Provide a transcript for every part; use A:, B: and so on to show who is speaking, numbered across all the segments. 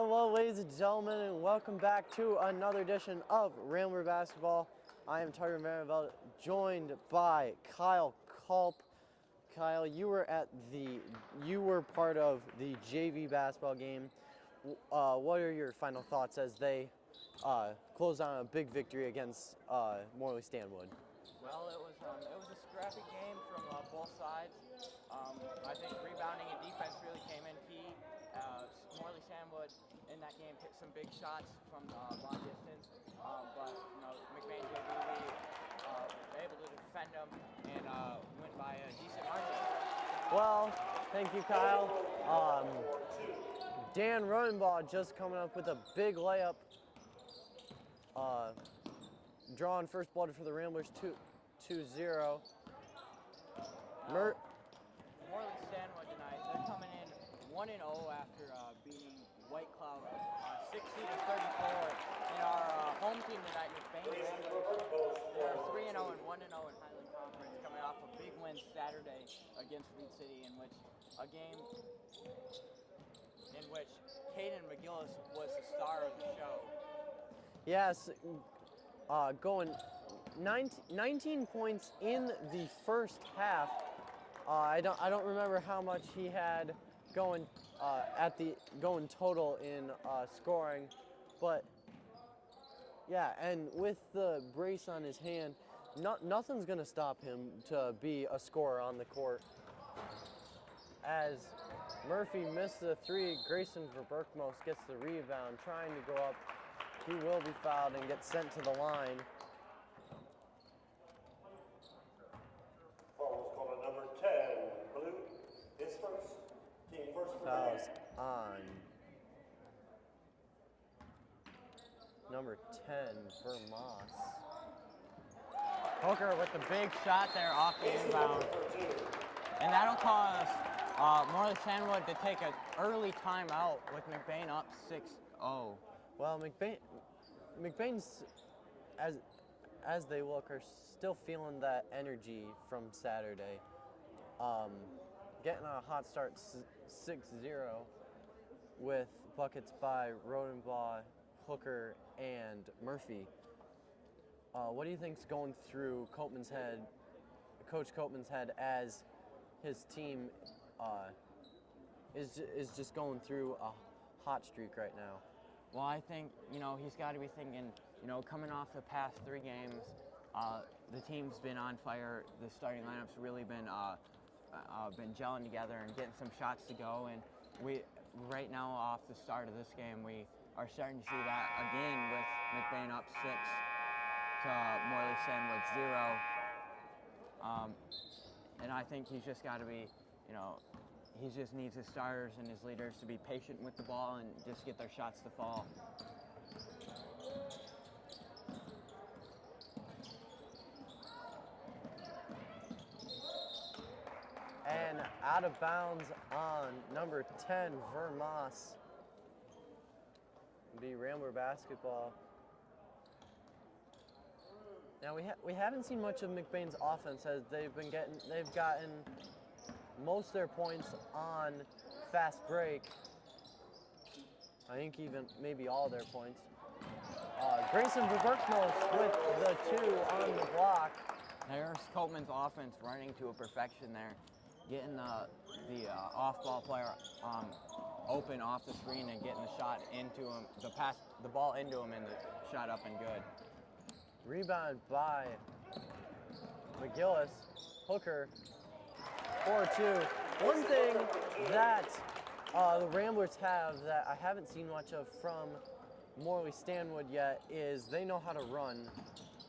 A: Hello, ladies and gentlemen, and welcome back to another edition of Rambler Basketball. I am Tiger Vanderveld, joined by Kyle Culp. Kyle, you were part of the JV basketball game. What are your final thoughts as they closed on a big victory against Morley Stanwood?
B: Well, it was a scrappy game from both sides. I think rebounding and defense really came in key. Morley Stanwood in that game hit some big shots from long distance, but McBain was able to defend them and win by a decent margin.
A: Well, thank you, Kyle. Dan Rodenbaugh just coming up with a big layup, drawing first blood for the Ramblers 2-0.
B: Morley Stanwood tonight, they're coming in 1-0 after beating White Cloud 60-34. In our home team tonight, McBain Ramblers, they're 3-0 and 1-0 in Highland Conference, coming off a big win Saturday against Reed City, in which a game in which Caden McGillis was the star of the show.
A: Yes, going 19 points in the first half. I don't remember how much he had going total in scoring, but yeah, and with the brace on his hand, nothing's gonna stop him to be a scorer on the court. As Murphy missed the three, Grayson Verberkmos gets the rebound, trying to go up. He will be fouled and get sent to the line.
C: Foul is called on number 10, blue, his first, team first for
A: Fouls on number 10, Vermos.
B: Hooker with the big shot there off the inbound. And that'll cause Morley Stanwood to take an early timeout with McBain up 6-0.
A: Well, McBain's, as they look, are still feeling that energy from Saturday. Getting a hot start 6-0 with buckets by Rodenbaugh, Hooker, and Murphy. What do you think's going through Coach Copeman's head as his team is just going through a hot streak right now?
B: Well, I think, he's got to be thinking, coming off the past 3 games, the team's been on fire. The starting lineup's really been gelling together and getting some shots to go. And right now, off the start of this game, we are starting to see that again with McBain up 6 to Morley Stanwood 0. And I think he's just got to be, he just needs his starters and his leaders to be patient with the ball and just get their shots to fall.
A: And out of bounds on number 10, Vermos. Be Rambler basketball. Now we haven't seen much of McBain's offense as they've gotten most of their points on fast break. I think even maybe all their points. Grayson Verberkmos with the 2 on the block.
B: There's Copeman's offense running to a perfection there, getting the off-ball player open off the screen and getting the shot into him, the ball into him, and the shot up and good.
A: Rebound by McGillis. Hooker. 4-2. One thing that the Ramblers have that I haven't seen much of from Morley Stanwood yet is they know how to run.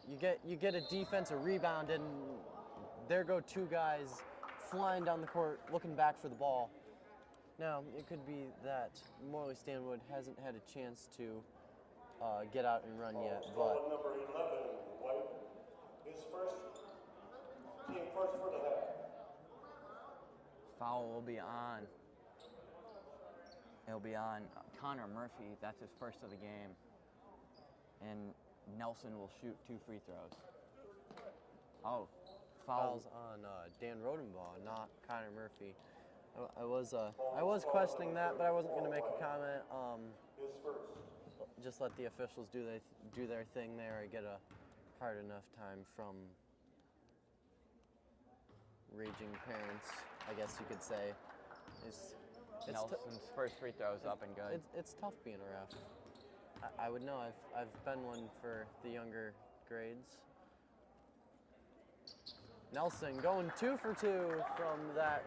A: You get a defensive rebound and there go 2 guys flying down the court looking back for the ball. Now, it could be that Morley Stanwood hasn't had a chance to get out and run yet, but
C: number 11, White, his first, team first for the half.
B: Foul will be on. It'll be on Connor Murphy. That's his first of the game. And Nelson will shoot 2 free throws. Oh,
A: fouls on Dan Rodenbaugh, not Connor Murphy. I was questioning that, but I wasn't going to make a comment.
C: his first.
A: Just let the officials do their thing there and get a hard enough time from raging parents, I guess you could say. It's
B: Nelson's first free throw is up and good.
A: It's tough being a ref. I would know. I've been one for the younger grades. Nelson going 2 for 2 from that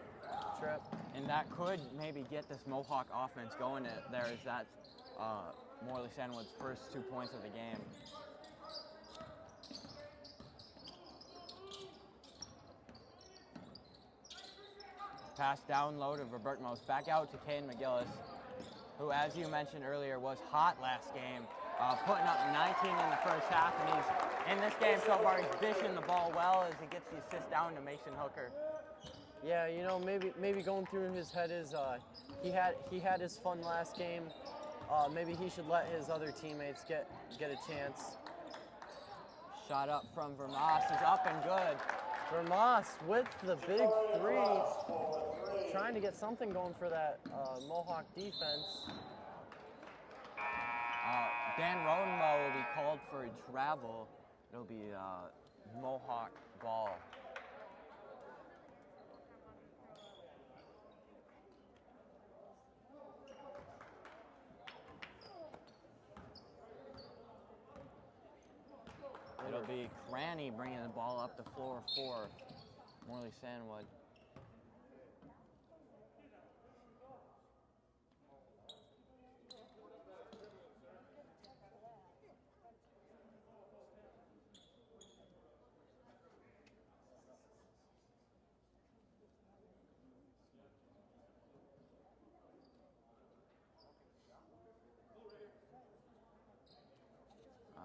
A: trip.
B: And that could maybe get this Mohawk offense going there, as that's Morley Stanwood's first 2 points of the game. Pass down low to Robertmos, back out to Caden McGillis, who, as you mentioned earlier, was hot last game, putting up 19 in the first half, and he's in this game so far. He's dishing the ball well as he gets the assist down to Mason Hooker.
A: Yeah, you know, maybe going through his head is he had his fun last game. Maybe he should let his other teammates get a chance.
B: Shot up from Vermas is up and good.
A: Vermas with the big 3, trying to get something going for that Mohawk defense.
B: Dan Rodenbaugh will be called for a travel. It'll be Mohawk ball. It'll be Cranny bringing the ball up the floor for Morley Stanwood.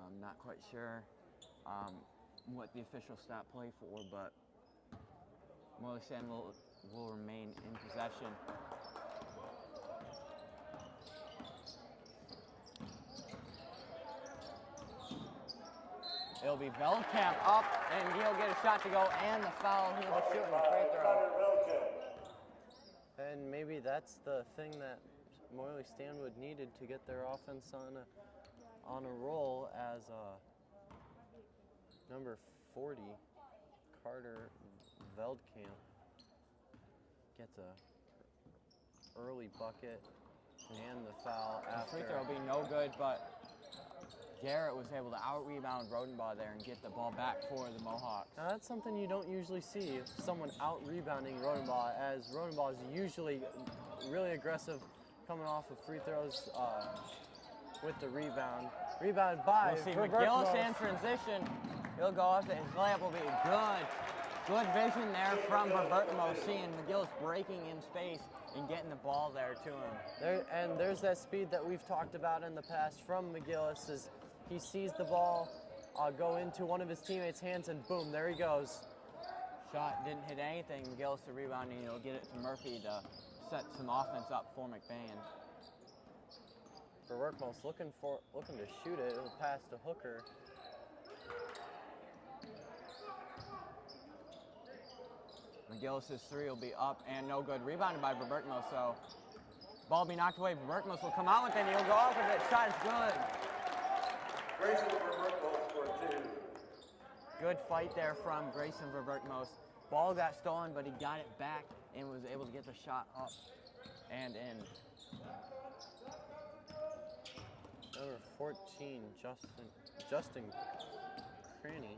B: I'm not quite sure what the official stat play for, but Morley Stanwood will remain in possession. It'll be Veldkamp up, and he'll get a shot to go, and the foul. He'll be shooting a free throw.
A: And maybe that's the thing that Morley Stanwood needed to get their offense on a roll, as number 40, Carter Veldkamp, gets a early bucket and the foul after.
B: The free throw will be no good, but Garrett was able to out-rebound Rodenbaugh there and get the ball back for the Mohawks.
A: Now that's something you don't usually see, someone out-rebounding Rodenbaugh, as Rodenbaugh is usually really aggressive coming off of free throws with the rebound. Rebounded by
B: We'll see McGillis in transition. He'll go up, his layup will be good. Good vision there from Robertmo, seeing McGillis breaking in space and getting the ball there to him.
A: There's that speed that we've talked about in the past from McGillis, as he sees the ball go into one of his teammates' hands, and boom, there he goes.
B: Shot didn't hit anything. McGillis to rebound, and he'll get it to Murphy to set some offense up for McBain.
A: For Workmos looking to shoot it. It'll pass to Hooker.
B: McGillis' 3 will be up and no good. Rebounded by Robertmo, so ball will be knocked away. Robertmo will come out with it, and he'll go off with it. Shot is good.
C: Grayson Robertmo for 2.
B: Good fight there from Grayson Robertmos. Ball got stolen, but he got it back and was able to get the shot up and in.
A: Number 14, Justin Cranny.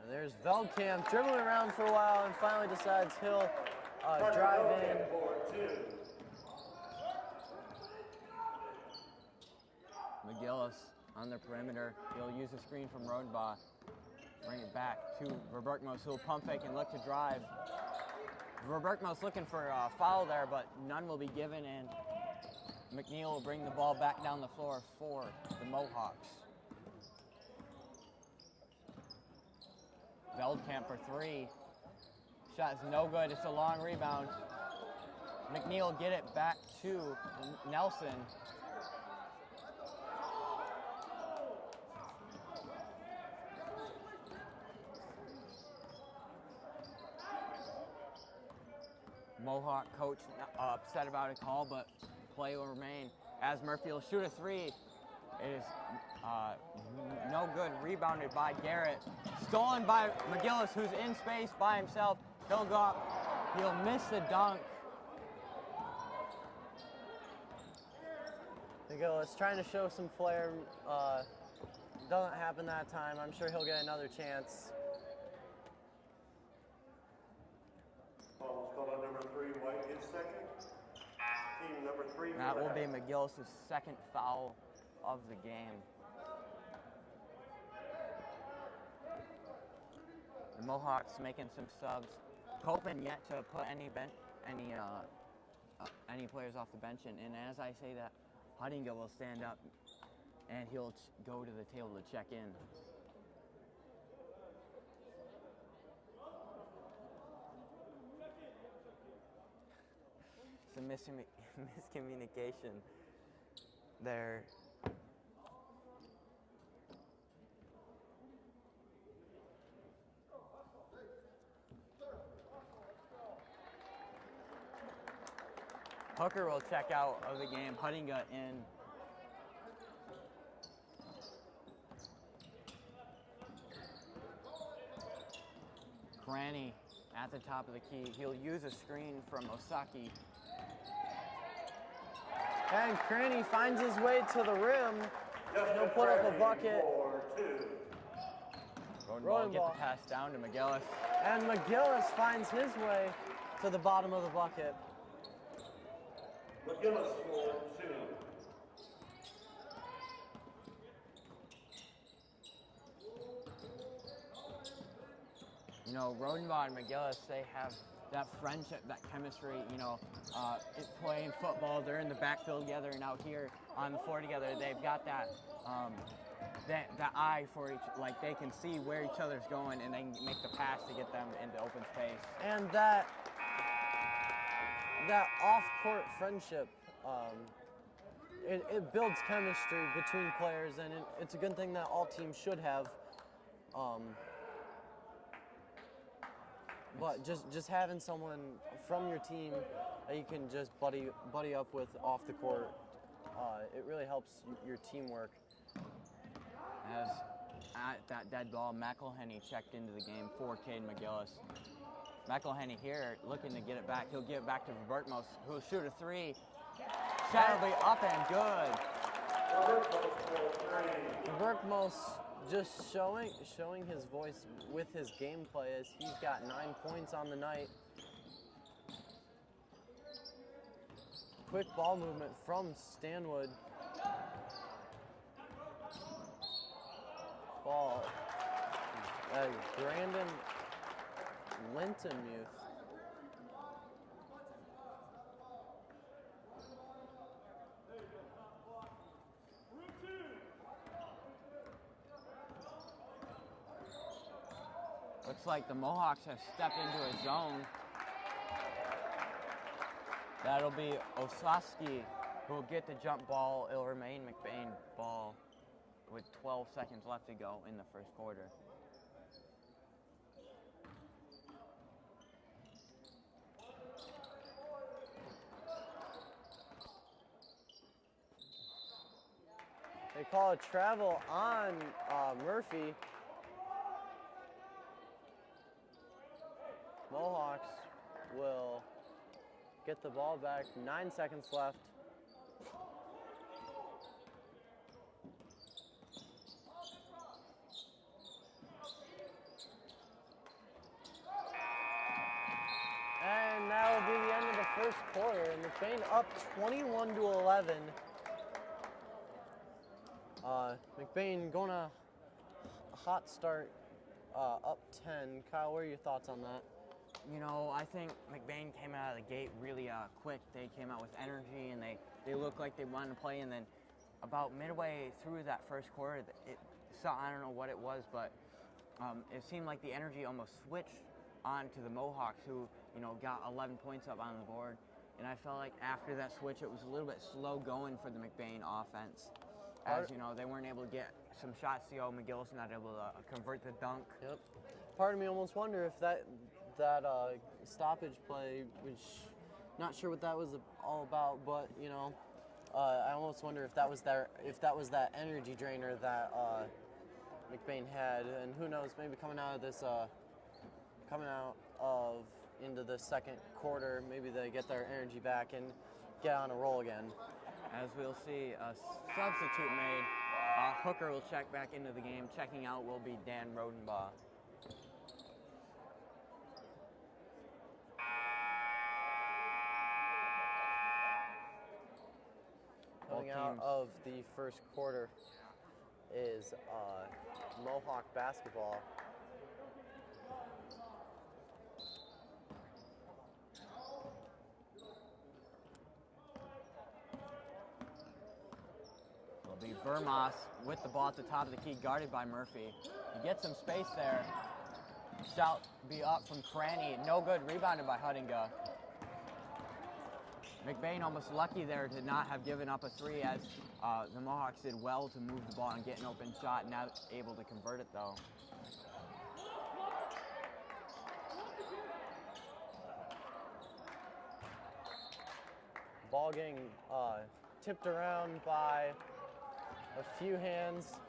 A: And there's Veldkamp dribbling around for a while and finally decides he'll drive in.
B: McGillis on the perimeter. He'll use a screen from Rodenbaugh. Bring it back to Robertmos, who'll pump fake and look to drive. Robertmos looking for a foul there, but none will be given, and McNeil will bring the ball back down the floor for the Mohawks. Veldkamp for 3. Shot is no good. It's a long rebound. McNeil will get it back to Nelson. Mohawk coach upset about a call, but play will remain as Murphy will shoot a three. It is no good. Rebounded by Garrett. Stolen by McGillis, who's in space by himself. He'll go up. He'll miss the dunk.
A: McGillis trying to show some flair. Doesn't happen that time. I'm sure he'll get another chance.
C: Foul's called on number 3, White is second. Team number 3.
B: That will be McGillis' second foul of the game. The Mohawks making some subs. Copen yet to put any players off the bench in. And as I say that, Huttinga will stand up and he'll go to the table to check in. Some miscommunication there. Hooker will check out of the game. Huttinga in. Granny at the top of the key. He'll use a screen from Osaki.
A: And Cranny finds his way to the rim. He'll put up a bucket.
B: Rodenball get the pass down to McGillis.
A: And McGillis finds his way to the bottom of the bucket.
C: McGillis for 2.
B: You know, Rodenball and McGillis, they have that friendship, that chemistry, playing football, they're in the backfield together, and out here on the floor together, they've got that eye for each, like they can see where each other's going and they can make the pass to get them into open space.
A: And that off-court friendship, it builds chemistry between players, and it's a good thing that all teams should have. But just having someone from your team that you can just buddy up with off the court, it really helps your teamwork.
B: As at that dead ball, McElhenney checked into the game for Cade McGillis. McElhenney here looking to get it back. He'll give it back to Verbertmos, who'll shoot a three. Shot will be up and good.
A: Verbertmos just showing his voice with his gameplay as he's got 9 points on the night. Quick ball movement from Stanwood. Ball. Brandon Lintonmuth.
B: Looks like the Mohawks have stepped into a zone. That'll be Osaki who will get the jump ball. It'll remain McBain ball with 12 seconds left to go in the first quarter.
A: They call a travel on Murphy. Mohawks will get the ball back. 9 seconds left. And that will be the end of the first quarter. McBain up 21-11. McBain going a hot start, up 10. Kyle, what are your thoughts on that?
B: You know, I think McBain came out of the gate really quick. They came out with energy and they looked like they wanted to play. And then about midway through that first quarter, I don't know what it was, but it seemed like the energy almost switched on to the Mohawks, who, you know, got 11 points up on the board. And I felt like after that switch, it was a little bit slow going for the McBain offense. As, you know, they weren't able to get some shots to go. McGillis not able to convert the dunk.
A: Yep. Part of me almost wonder if that stoppage play, which Not sure what that was all about, but you know, I almost wonder if that was that energy drainer that McBain had, and who knows, maybe coming out of into the second quarter, maybe they get their energy back and get on a roll again.
B: As we'll see, a substitute made. Hooker will check back into the game. Checking out will be Dan Rodenbaugh.
A: Coming out of the first quarter is Mohawk basketball.
B: Will be Vermas with the ball at the top of the key, guarded by Murphy. He gets some space there. Shot be up from Cranny. No good. Rebounded by Huttinga. McBain almost lucky there to not have given up a three, as the Mohawks did well to move the ball and get an open shot. Not able to convert it though.
A: Ball getting tipped around by a few hands.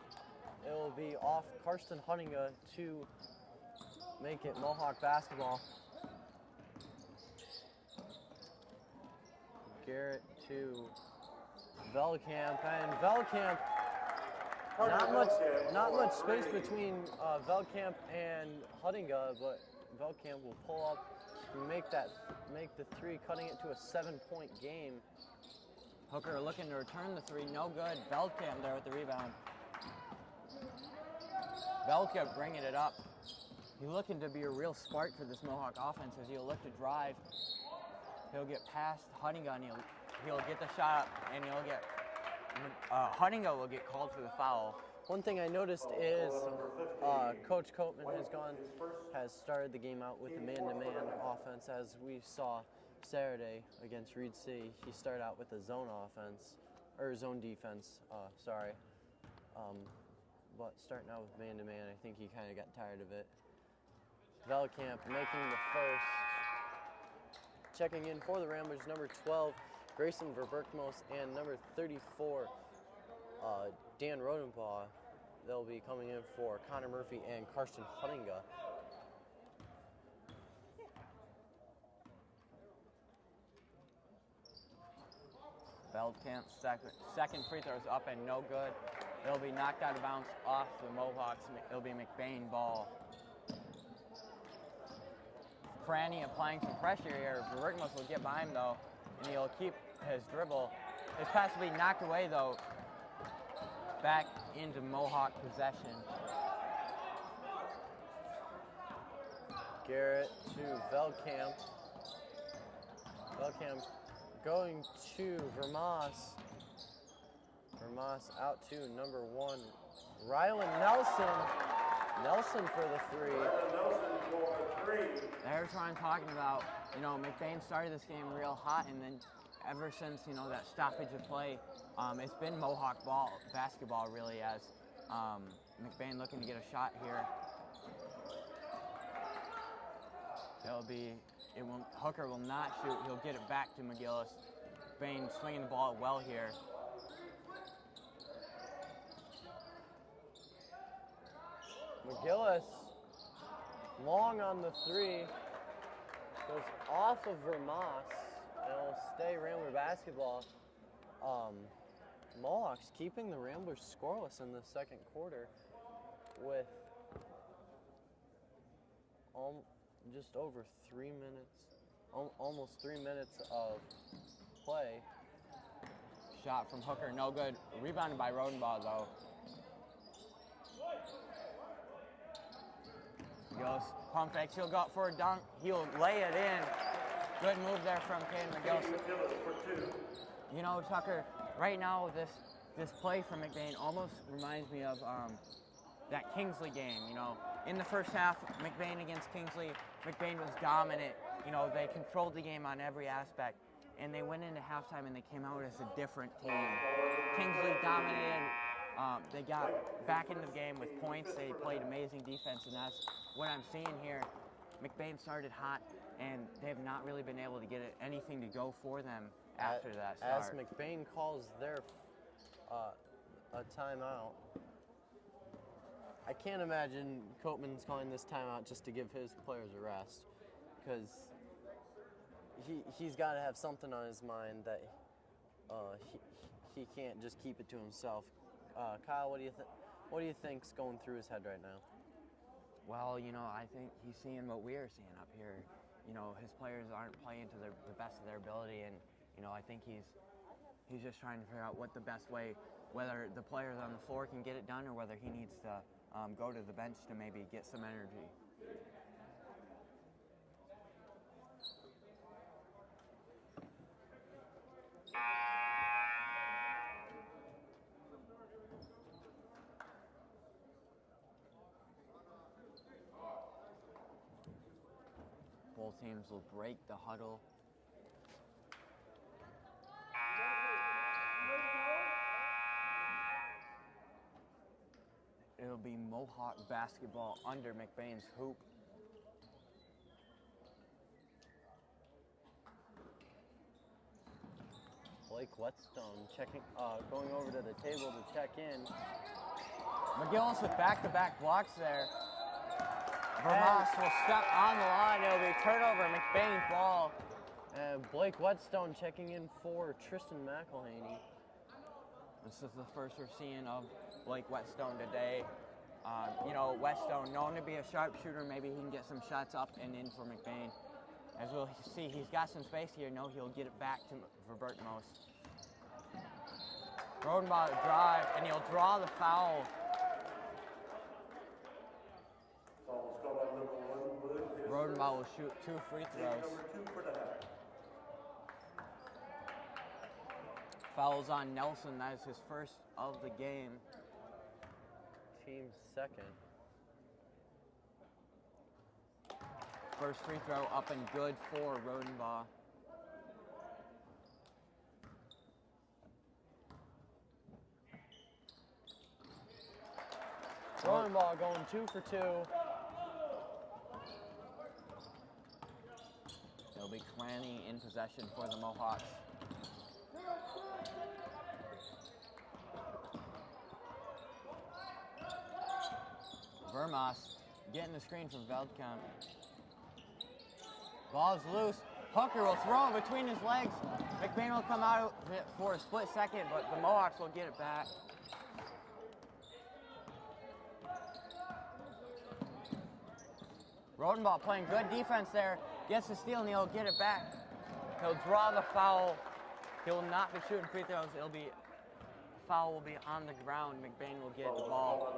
A: It will be off Karsten Huttinga to make it Mohawk basketball. Garrett to Velkamp, and Velkamp, not much space between Velkamp and Huttinga, but Velkamp will pull up and make the three, cutting it to a 7-point game.
B: Hooker looking to return the three, no good. Velkamp there with the rebound. Velkamp bringing it up. He's looking to be a real spark for this Mohawk offense as he'll look to drive. He'll get past Huttinga and he'll get the shot up, and he'll get Huttinga will get called for the foul.
A: One thing I noticed is Coach Coatman has started the game out with a man-to-man offense, as we saw Saturday against Reed City. He started out with a zone offense, or zone defense, but starting out with man-to-man, I think he kind of got tired of it. Velkamp making the first. Checking in for the Ramblers, number 12, Grayson Verberkmos, and number 34, Dan Rodenbaugh. They'll be coming in for Connor Murphy and Karsten Huttinga.
B: Veldkamp's second free throw is up and no good. It'll be knocked out of bounds off the Mohawks. It'll be McBain ball. Cranny applying some pressure here. Verberkmos will get by him though, and he'll keep his dribble. His pass will be knocked away though. Back into Mohawk possession.
A: Garrett to Velkamp. Velkamp going to Vermas. Vermas out to number 1, Rylan Nelson. Nelson for the three.
B: There's what I'm talking about. You know, McBain started this game real hot, and then ever since, you know, that stoppage of play, it's been Mohawk basketball really, as McBain looking to get a shot here. Hooker will not shoot. He'll get it back to McGillis. McBain swinging the ball well here.
A: McGillis, long on the three, goes off of Vermas, and it'll stay Rambler basketball. Mohawks keeping the Ramblers scoreless in the second quarter with just over 3 minutes, almost 3 minutes of play.
B: Shot from Hooker, no good. Rebounded by Rodenbaugh though. Goes pump fakes, he'll go up for a dunk, he'll lay it in. Good move there from Caden McGillis. You know, Tucker, right now this play from McBain almost reminds me of that Kingsley game. You know, in the first half, McBain against Kingsley, McBain was dominant. You know, they controlled the game on every aspect, and they went into halftime and they came out as a different team. Kingsley dominated. They got back into the game with points. They played amazing defense, and that's what I'm seeing here. McBain started hot, and they have not really been able to get anything to go for them after that start.
A: As McBain calls their a timeout. I can't imagine Coatman's calling this timeout just to give his players a rest, because he's got to have something on his mind that he can't just keep it to himself. Kyle, what do you think's going through his head right now?
B: Well, you know, I think he's seeing what we are seeing up here. You know, his players aren't playing to the best of their ability, and you know, I think he's just trying to figure out what the best way, whether the players on the floor can get it done or whether he needs to go to the bench to maybe get some energy. Both teams will break the huddle. It'll be Mohawk basketball under McBain's hoop.
A: Blake Whetstone going over to the table to check in.
B: McGillis with back-to-back blocks there. Vermont will step on the line. It'll be turnover, McBain ball.
A: And Blake Whetstone checking in for Tristan McElhaney.
B: This is the first we're seeing of Blake Whetstone today. You know, Whetstone, known to be a sharpshooter, maybe he can get some shots up and in for McBain. As we'll see, he's got some space here. No, he'll get it back to Verbertmos. Rodenbaugh drive, and he'll draw the foul. Rodenbaugh will shoot 2 free throws. Fouls on Nelson. That is his first of the game.
A: Team's second.
B: First free throw up and good for Rodenbaugh.
A: Rodenbaugh going 2 for 2.
B: It'll be Clanny in possession for the Mohawks. Vermas getting the screen from Veldkamp. Ball's loose. Hooker will throw it between his legs. McBain will come out of it for a split second, but the Mohawks will get it back. Rodenbaugh playing good defense there. Gets the steal and he'll get it back. He'll draw the foul. He will not be shooting free throws. Foul will be on the ground. McBain will get the ball.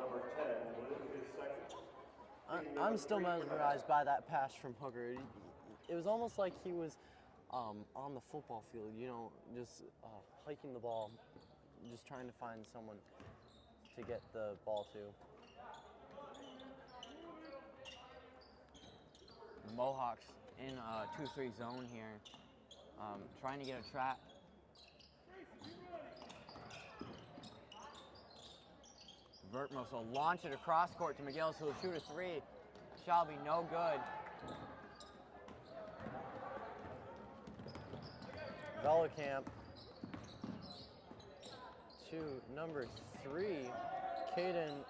A: I'm still mesmerized by that pass from Hooker. It was almost like he was on the football field, you know, just hiking the ball, just trying to find someone to get the ball to.
B: Mohawks in a 2-3 zone here, trying to get a trap. Vertmos will launch it across court to McGillis, who will shoot a 3. Shall be no good.
A: Veldkamp to number 3, Caden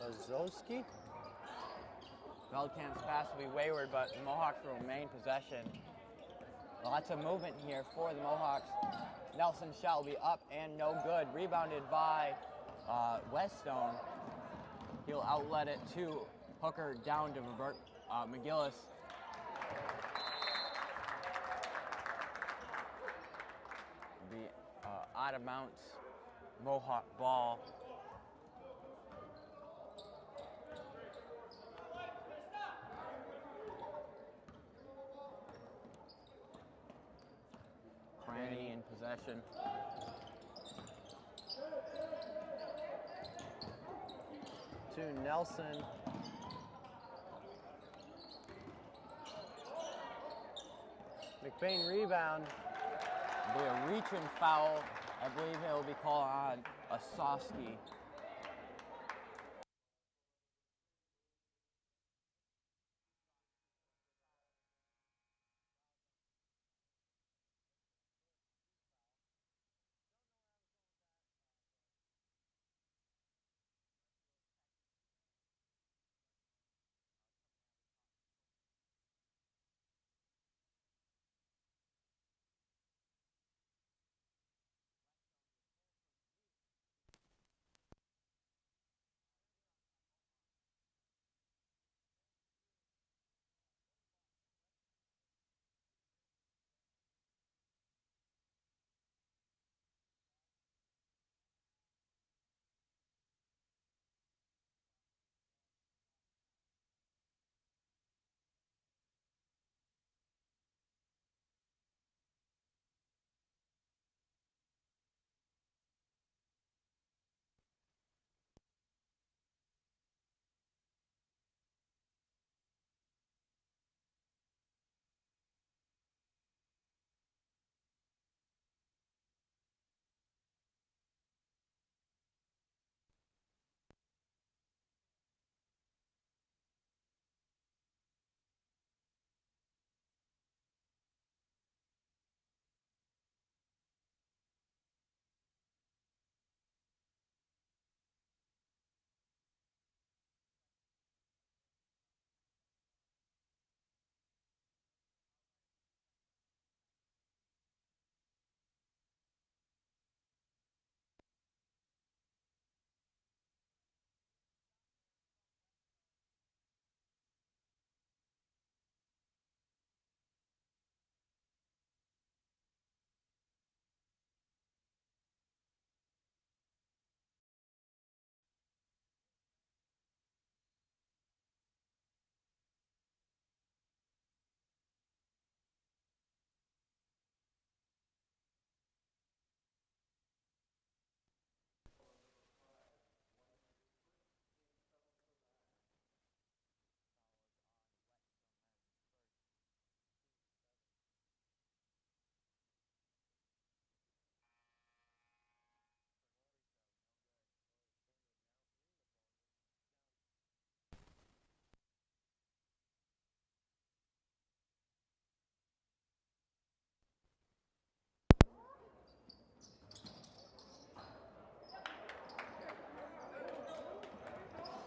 A: Ozowski.
B: Veldkamp's pass will be wayward, but the Mohawks will remain possession. Lots of movement here for the Mohawks. Nelson shall be up and no good. Rebounded by Whetstone. He'll outlet it to Hooker down to McGillis. The out of bounds Mohawk ball. Cranny in possession.
A: To Nelson. McBain rebound.
B: It'll be a reach-in foul. I believe it will be called on Osowski.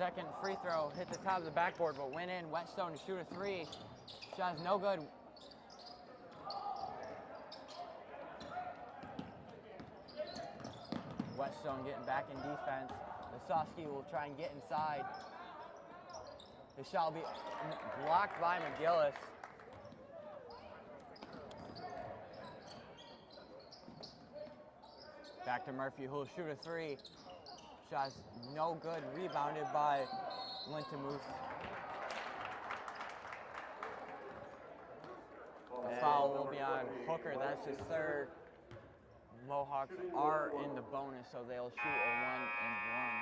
B: Second free throw hit the top of the backboard, but went in. Whetstone to shoot a three. Shot is no good. Whetstone getting back in defense. Lisowski will try and get inside. His shot will be blocked by McGillis. Back to Murphy, who will shoot a three. Shot's no good, rebounded by Lintamuth. The foul will be on Hooker, that's his third. Mohawks are in the bonus, so they'll shoot a 1-and-1.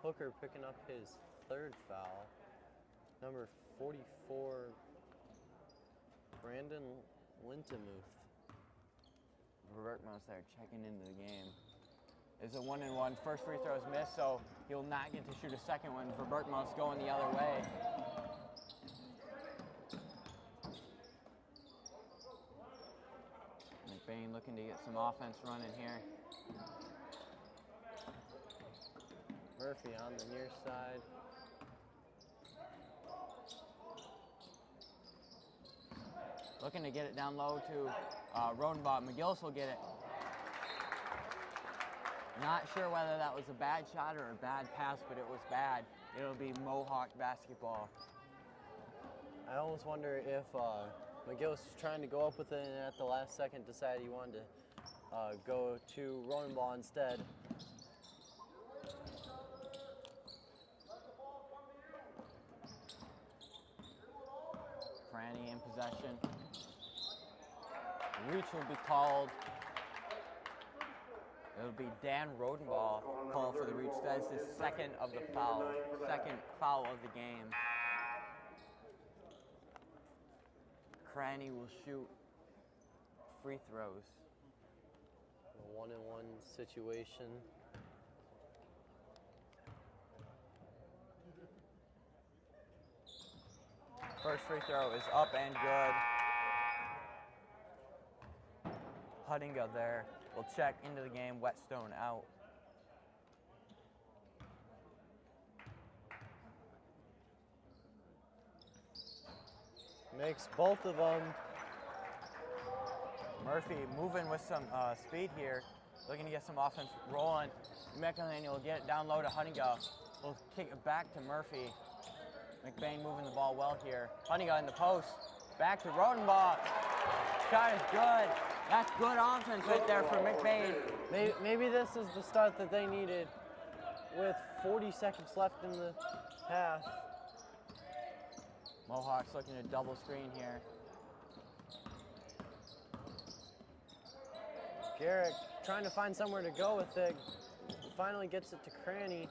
A: Hooker picking up his third foul. Number 44, Brandon Lintamuth.
B: Verbertmos there checking into the game. It's a 1-and-1. First free throw is missed, so he'll not get to shoot a second one. Verbertmos going the other way. McBain looking to get some offense running here.
A: Murphy on the near side.
B: Looking to get it down low to Rodenbaugh. McGillis will get it. Not sure whether that was a bad shot or a bad pass, but it was bad. It'll be Mohawk basketball.
A: I almost wonder if McGillis was trying to go up with it and at the last second decided he wanted to go to Rodenbaugh instead.
B: Franny in possession. Reach will be called. It'll be Dan Rodenbaugh calling for the reach. That is his second of the foul. Second foul of the game. Cranny will shoot free throws.
A: A 1-and-1 situation.
B: First free throw is up and good. Huttinga there will check into the game. Whetstone out.
A: Makes both of them.
B: Murphy moving with some speed here. Looking to get some offense rolling. McElhaney will get it down low to Huttinga. Will kick it back to Murphy. McBain moving the ball well here. Huttinga in the post. Back to Rodenbaugh. Shot is good. That's good offense right there for McBain.
A: Maybe this is the start that they needed with 40 seconds left in the half.
B: Mohawks looking to double screen here.
A: Garrick trying to find somewhere to go with it. Finally gets it to Cranny.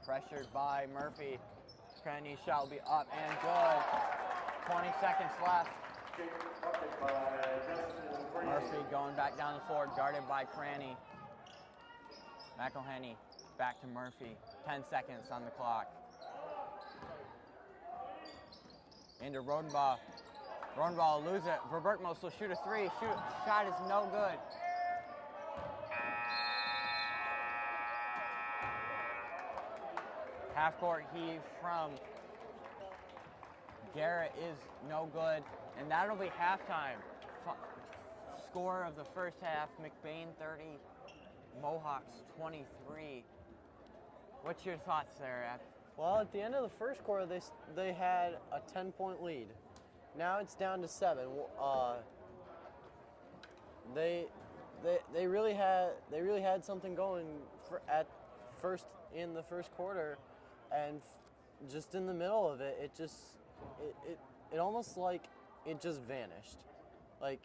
B: Pressured by Murphy. Cranny's shot will be up and good. 20 seconds left. Murphy going back down the floor, guarded by Cranny. McElhaney back to Murphy. 10 seconds on the clock. Into Rodenbaugh. Rodenbaugh will lose it. Verbertmos will shoot a three. Shot is no good. Half-court heave from Garrett is no good, and that'll be halftime. Score of the first half, McBain 30, Mohawks 23. What's your thoughts there, Ed?
A: Well, at the end of the first quarter, they had a 10-point lead. Now it's down to 7. They really had something going in the first quarter, and just in the middle of it, it almost like it just vanished. Like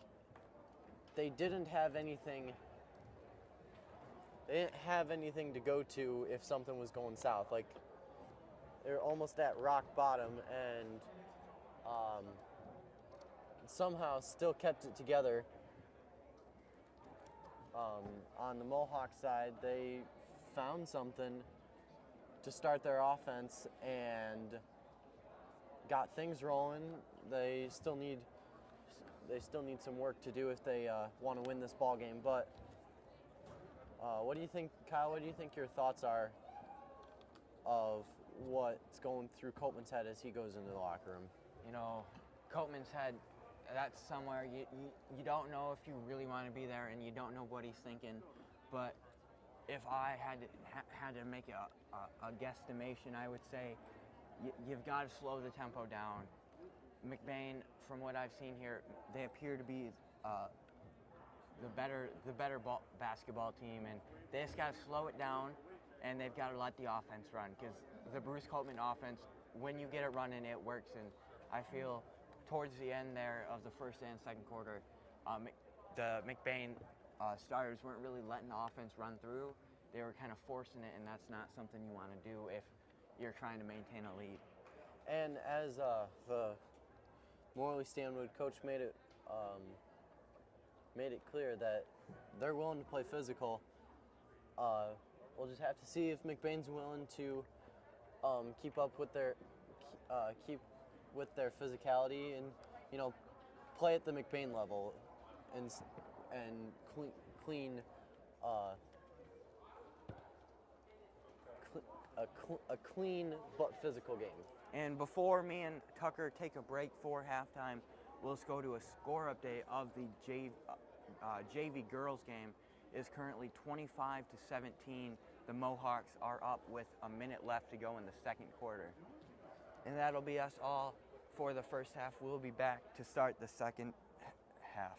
A: they didn't have anything. They didn't have anything to go to if something was going south. Like they're almost at rock bottom, and somehow still kept it together. On the Mohawk side, they found something to start their offense and got things rolling. They still need some work to do if they want to win this ball game, but What do you think, Kyle? What do you think your thoughts are of what's going through Copeman's head as he goes into the locker room?
B: You know, Copeman's head, that's somewhere you don't know if you really want to be there, and you don't know what he's thinking. But if I had to make a guesstimation, I would say you've got to slow the tempo down. McBain, from what I've seen here, they appear to be the better basketball team, and they just got to slow it down, and they've got to let the offense run, because the Bruce Copeman offense, when you get it running, it works. And I feel towards the end there of the first and second quarter, the McBain starters weren't really letting the offense run through. They were kind of forcing it, and that's not something you want to do if you're trying to maintain a lead.
A: And as the Morley Stanwood coach made it clear that they're willing to play physical, we'll just have to see if McBain's willing to keep up with their physicality and, you know, play at the McBain level and clean a clean but physical game.
B: And before me and Tucker take a break for halftime, we'll just go to a score update of the JV girls game. It is currently 25-17. The Mohawks are up with a minute left to go in the second quarter. And that'll be us all for the first half. We'll be back to start the second half.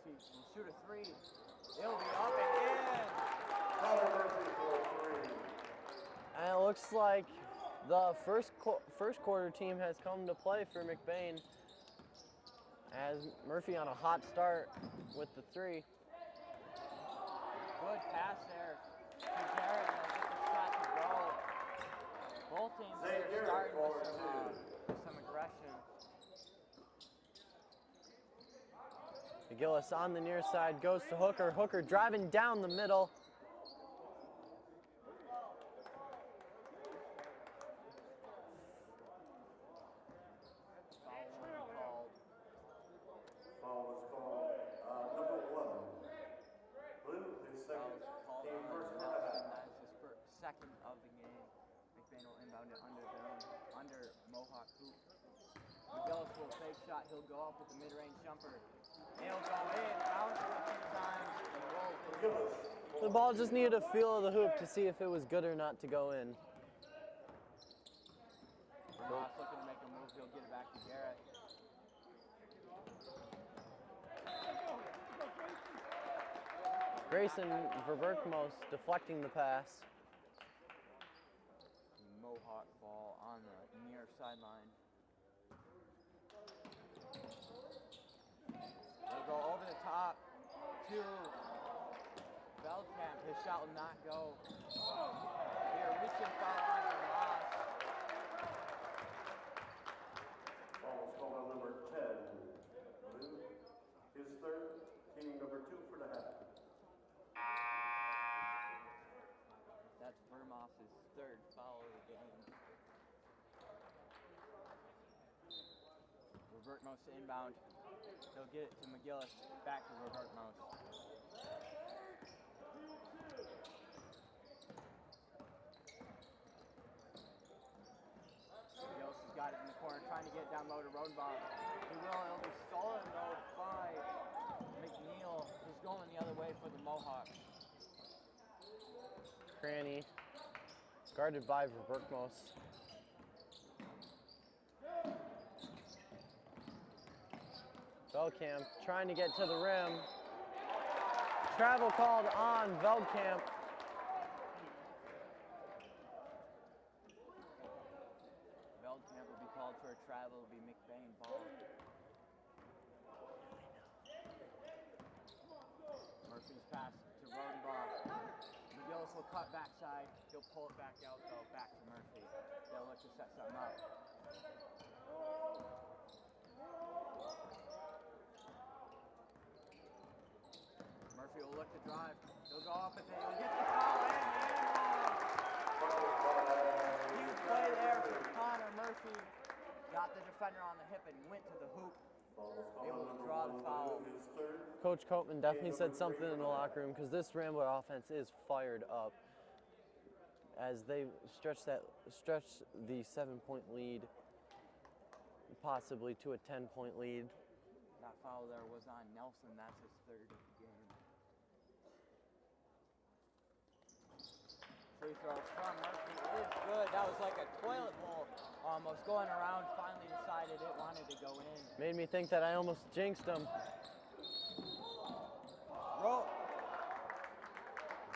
B: Murphy will shoot a three. It'll be up and in.
C: Connor Murphy for three.
A: And it looks like the first quarter team has come to play for McBain, as Murphy on a hot start with the three.
B: Good pass there to Garrett. They'll get the shot to go. Both teams are starting with some aggression.
A: McGillis on the near side goes to Hooker. Hooker driving down the middle.
C: Foul was called. Number 11. Blue, his second.
B: Called
C: Team
B: on
C: first for the
B: Nelson.
C: half.
B: That is his second of the game. McBain will inbound it under Mohawk hoop. McGillis will fake shot. He'll go up with the mid-range jumper. He'll go in, bounce it a few times, and roll.
C: McGillis.
A: The ball just needed a feel of the hoop to see if it was good or not to go in.
B: Ross looking to make a move. He'll get it back to Garrett.
A: Grayson Verberkmos deflecting the pass.
B: Mohawk ball on the near sideline. They'll go over the top to Veldkamp. His shot will not go. Here, reaching foul line for Ross.
C: Foul was called on number 10. Blue, his third. Team number 2 for the half.
B: That's Vermoss's third foul of the game. Verberkmos to inbound. He'll get it to McGillis. Back to Verberkmos. McGillis has got it in the corner, trying to get down low to Rodenbaugh. He will. It'll be stolen though by McNeil, who's going the other way for the Mohawks.
A: Cranny guarded by Verberkmos. Veldkamp trying to get to the rim. Travel called on Veldkamp.
B: Veldkamp will be called for a travel. It'll be McBain ball. Murphy's pass to Rodenbaugh. McGillis will cut backside. He'll pull it back out though, back to Murphy. They'll look to set something up. Murphy will look to drive. He'll go up and he'll get the foul in. Huge play there for Connor Murphy. Got the defender on the hip and went to the hoop. Able to draw the foul.
A: Coach Copeman definitely said something in the locker room, because this Rambler offense is fired up as they stretch the 7-point lead possibly to a 10-point lead.
B: That foul there was on Nelson. That's his third of the game. Free throw from Murphy is good. That was like a toilet bowl almost going around. Finally decided it wanted to go in.
A: Made me think that I almost jinxed him.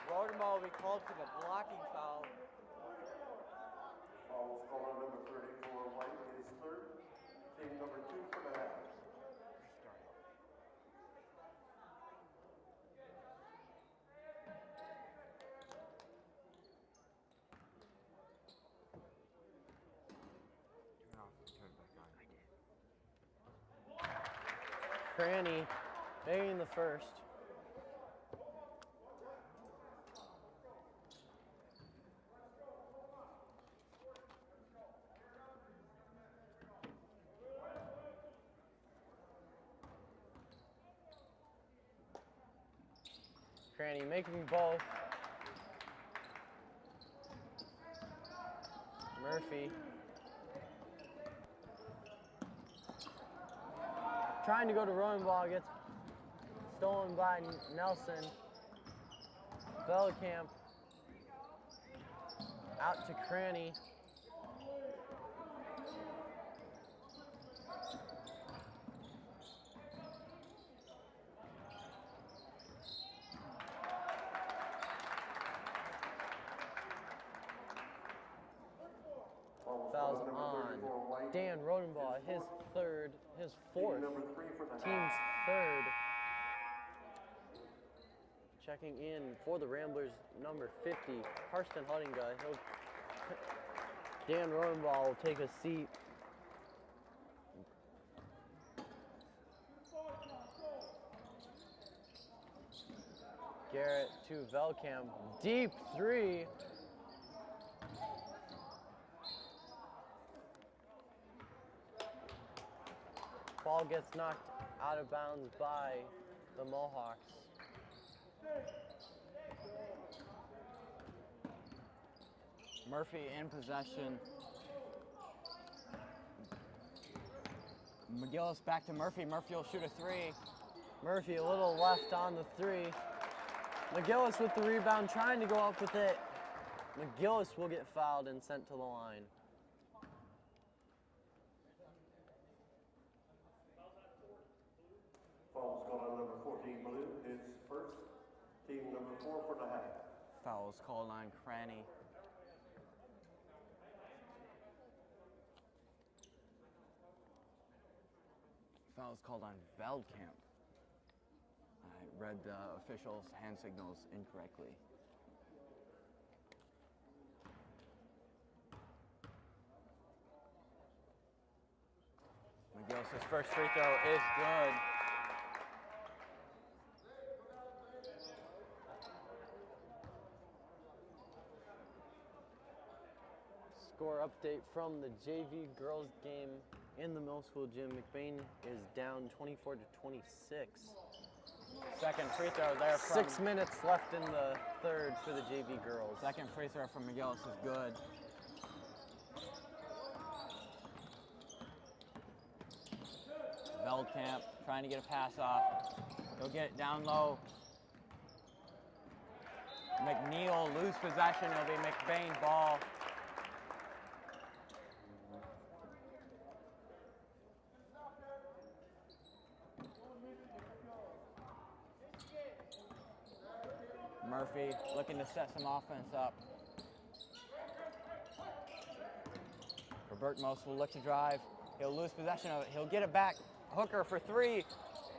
B: Rodenbaugh will be called for the blocking foul.
C: Foul was called on number 34, White, his third. Team number 2 for the half.
A: Cranny making the first. Cranny making both. Murphy trying to go to Rodenbaugh, gets stolen by Nelson. Veldkamp out to Cranny. Fouls on Dan Rodenbaugh, his fourth,
C: Number 3 for the
A: team's third. Checking in for the Ramblers, number 50, Karsten Huttinga. Dan Rodenbaugh will take a seat. Garrett to Velkamp, deep three. Ball gets knocked out of bounds by the Mohawks.
B: Murphy in possession. McGillis back to Murphy. Murphy will shoot a three.
A: Murphy a little left on the three. McGillis with the rebound, trying to go up with it. McGillis will get fouled and sent to the line.
C: Foul's called on number 14, Blue. His first. Team number 4 for the half.
B: Fouls called on Cranny. Fouls called on Veldkamp. I read the officials' hand signals incorrectly. McGillis' first free throw is good.
A: Score update from the JV girls game in the middle school gym. McBain is down 24 to 26.
B: Second free throw there from
A: 6 minutes left in the third for the JV girls.
B: Second free throw from McGillis is good. Veldkamp trying to get a pass off. He'll get it down low. McNeil lose possession. It'll be McBain ball. Murphy looking to set some offense up. Robert Most will look to drive. He'll lose possession of it. He'll get it back. Hooker for three.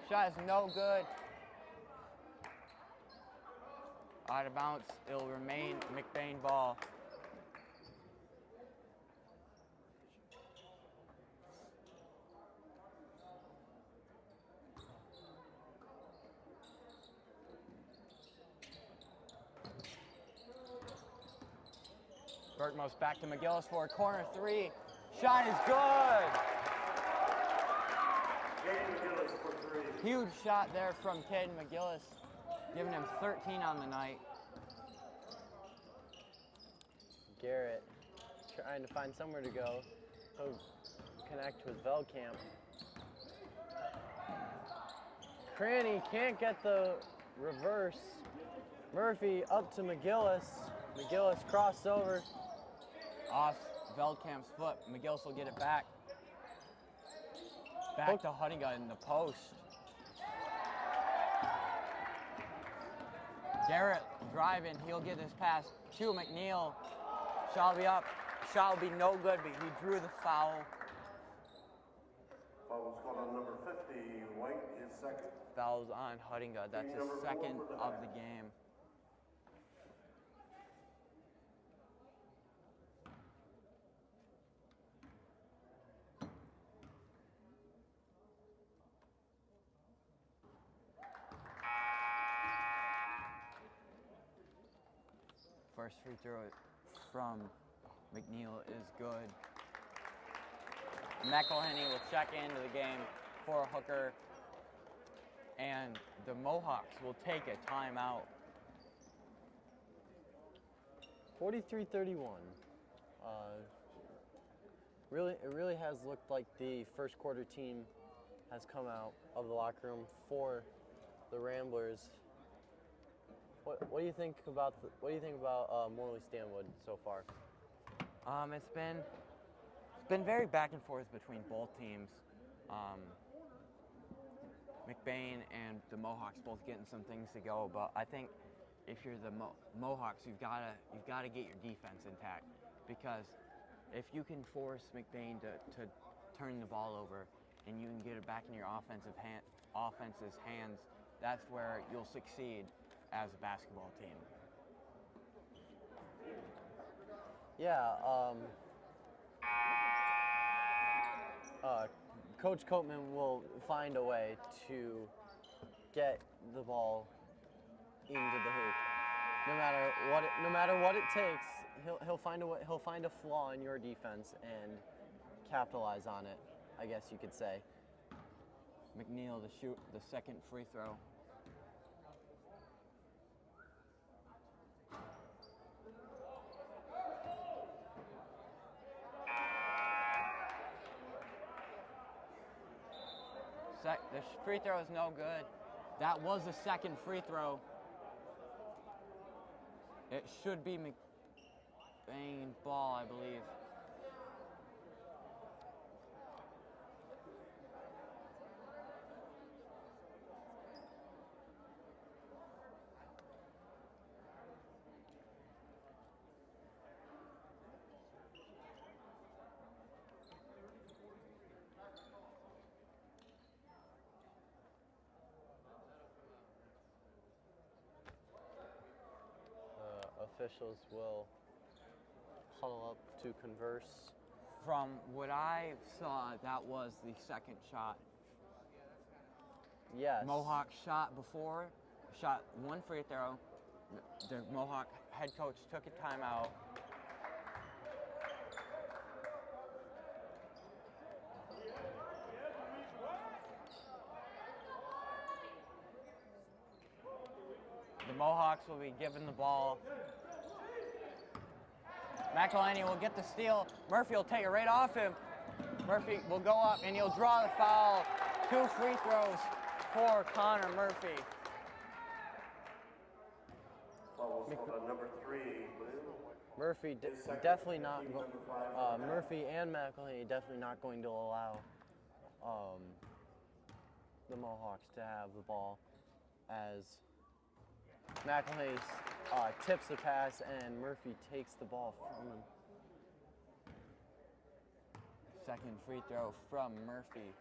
B: Shot is no good. Out of bounds. It'll remain McBain ball. Bertmos back to McGillis for a corner three. Shot is good.
C: McGillis for 3.
B: Huge shot there from Caden McGillis, giving him 13 on the night.
A: Garrett trying to find somewhere to go. He'll connect with Veldkamp. Cranny can't get the reverse. Murphy up to McGillis. McGillis crossover.
B: Off Veldkamp's foot. McGillis will get it back. Back to Huttinga in the post. Garrett driving. He'll get this pass to McNeil. Shot will be up. Shot will be no good, but he drew the foul.
C: Foul was called on number 50, White, his second.
B: Fouls on Huttinga. That's his second of the game. First free throw from McNeil is good. McElhenney will check into the game for a hooker, and the Mohawks will take a timeout.
A: 43-31. It really has looked like the first quarter team has come out of the locker room for the Ramblers. What do you think about Morley Stanwood so far?
B: It's been very back and forth between both teams. McBain and the Mohawks both getting some things to go, but I think if you're the Mohawks, you've got to get your defense intact, because if you can force McBain to turn the ball over and you can get it back in your offense's hands, that's where you'll succeed as a basketball team.
A: Yeah, Coach Coatman will find a way to get the ball into the hoop. No matter what it takes, he'll find a way, he'll find a flaw in your defense and capitalize on it, I guess you could say.
B: McNeil to shoot the second free throw. The free throw is no good. That was the second free throw. It should be McBain ball, I believe.
A: Officials will huddle up to converse.
B: From what I saw, that was the second shot.
A: Yes.
B: Mohawk shot one free throw. The Mohawk head coach took a timeout. The Mohawks will be given the ball. McElhenney will get the steal. Murphy will take it right off him. Murphy will go up and he'll draw the foul. 2 free throws for Connor Murphy.
C: Number 3,
A: Murphy definitely not. Murphy and McElhenney definitely not going to allow the Mohawks to have the ball, as McElhenney tips the pass and Murphy takes the ball from him.
B: Second free throw from Murphy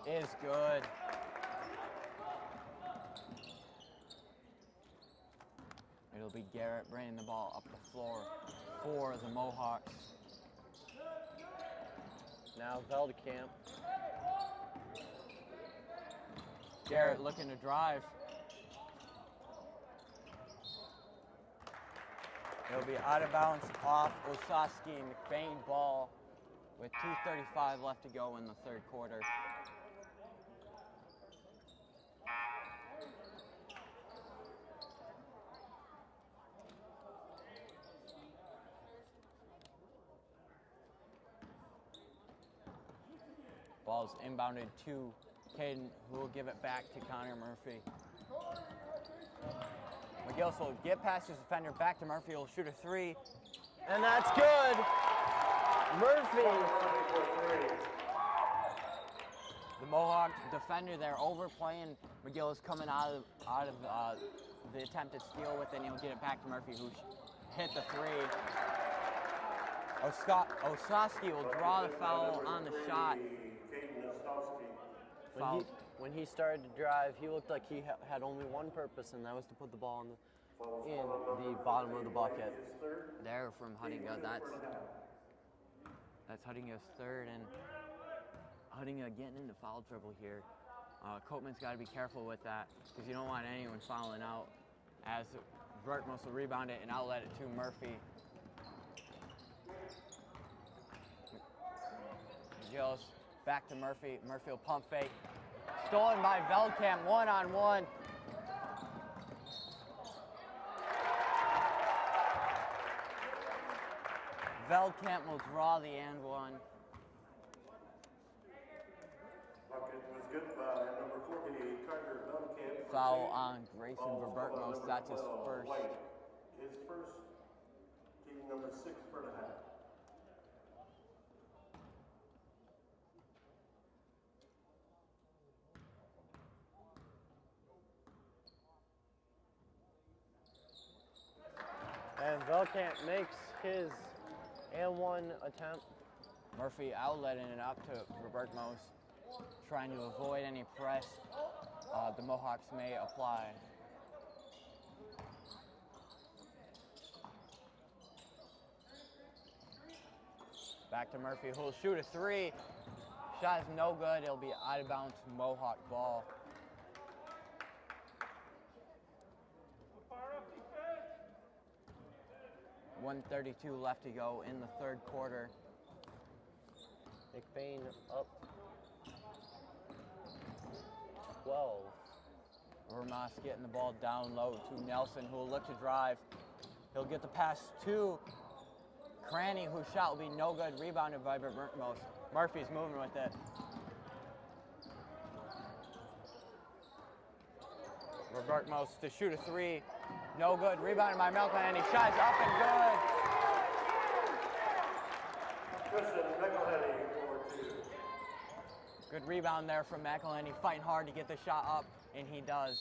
B: is good. It'll be Garrett bringing the ball up the floor for the Mohawks.
A: Now Veldkamp.
B: Garrett looking to drive. It'll be out of bounds off Osowski. McBain ball with 2:35 left to go in the third quarter. Ball's inbounded to Caden, who will give it back to Connor Murphy. McGillis will get past his defender, back to Murphy, will shoot a 3.
A: And that's good. Murphy.
B: The Mohawk defender there overplaying. McGillis coming out of the attempted steal with it, and he'll get it back to Murphy, who hit the 3. Osowski will draw the foul on the shot.
A: When he started to drive, he looked like he had only one purpose, and that was to put the ball in the bottom of the bucket.
B: There from Huttinga, that's Huttinga's third, and Huttinga getting into foul trouble here. Coatman's got to be careful with that, because you don't want anyone fouling out, as Vertmos will rebound it and outlet it to Murphy. Gills back to Murphy. Murphy will pump fake. Stolen by Veldkamp, 1-on-1. Veldkamp will draw the and one.
C: Bucket was good by number 48, Carter Veldkamp.
B: Foul on Grayson Verbertmos. That's his first.
C: His first, team number 6 for the half.
A: And Velkamp makes his and one attempt.
B: Murphy outletting it up to Robertmos, trying to avoid any press the Mohawks may apply. Back to Murphy, who'll shoot a three. Shot is no good. It'll be out of bounds Mohawk ball. .132 left to go in the third quarter.
A: McBain up 12.
B: Vermas getting the ball down low to Nelson, who will look to drive. He'll get the pass to Cranny, whose shot will be no good. Rebounded by Robertmos. Murphy's moving with it. Robertmos to shoot a three. No good. Rebounded by McElhenney. Shot's up and good.
C: Christian McElhenney for 2.
B: Good rebound there from McElhenney, fighting hard to get the shot up, and he does.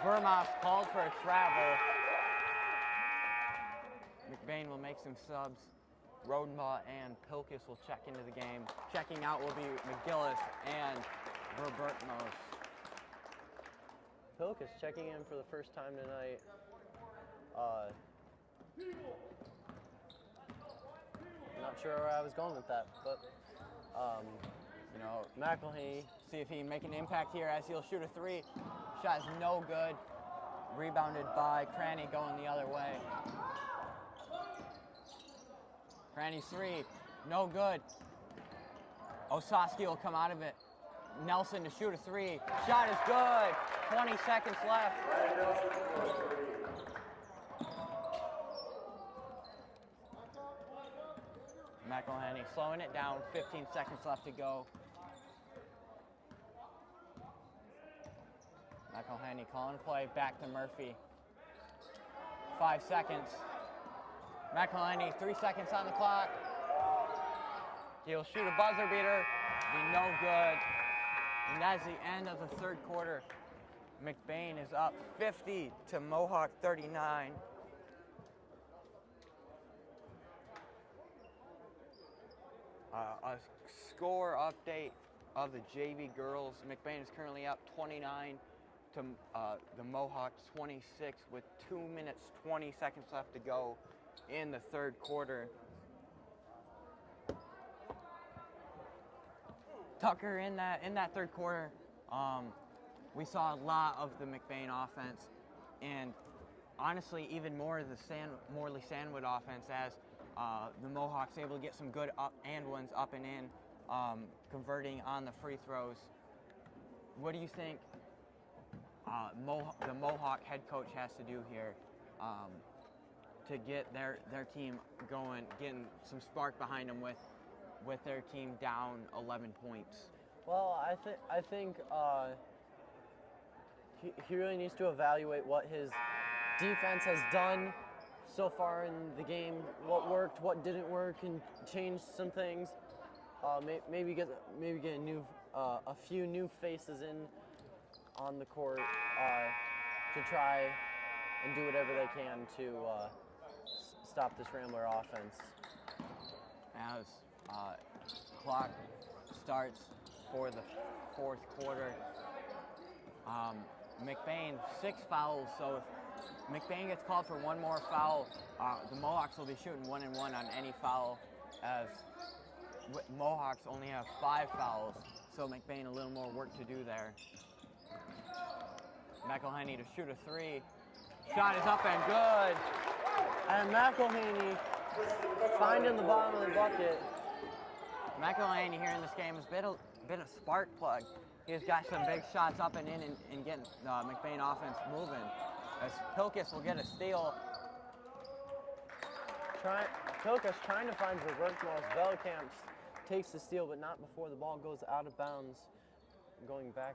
B: Vermas called for a travel. McBain will make some subs. Rodenbaugh and Pilkus will check into the game. Checking out will be McGillis and Robertmos.
A: Pilkus checking in for the first time tonight. Not sure where I was going with that, but
B: You know,
A: McElhenney.
B: see if he can make an impact here as he'll shoot a three. Shot is no good. Rebounded by Cranny going the other way. Cranny's three, no good. Osaski will come out of it. Nelson to shoot a three. Shot is good. 20 seconds left.
C: Ryan Nelson for 3.
B: McElhenney slowing it down. 15 seconds left to go. McElhenney calling play. Back to Murphy. 5 seconds. McElhenney, 3 seconds on the clock. He'll shoot a buzzer beater. Be no good. And that's the end of the third quarter. McBain is up 50 to Mohawk 39. A score update of the JV girls. McBain is currently up 29 to the Mohawks 26 with 2 minutes 20 seconds left to go in the third quarter. Tucker, in that third quarter, we saw a lot of the McBain offense, and honestly, even more of the Morley Stanwood offense as the Mohawks able to get some good up and ones up and in, converting on the free throws. What do you think the Mohawk head coach has to do here to get their team going, getting some spark behind them with their team down 11 points?
A: Well, I think he really needs to evaluate what his defense has done so far in the game, what worked, what didn't work, and change some things. Maybe get a few new faces in on the court to try and do whatever they can to stop this Rambler offense.
B: As clock starts for the fourth quarter, McBain 6 fouls, so if McBain gets called for one more foul, the Mohawks will be shooting 1 and 1 on any foul, as Mohawks only have 5 fouls, so McBain a little more work to do there. McElhenney to shoot a three. Shot is up and good.
A: And McElhenney finding the bottom of the bucket.
B: McElhenney here in this game has been a spark plug. He's got some big shots up and in and getting McBain offense moving. As Pilkus will get a steal.
A: Pilkus trying to find Robertmos. Velkamp takes the steal, but not before the ball goes out of bounds, going back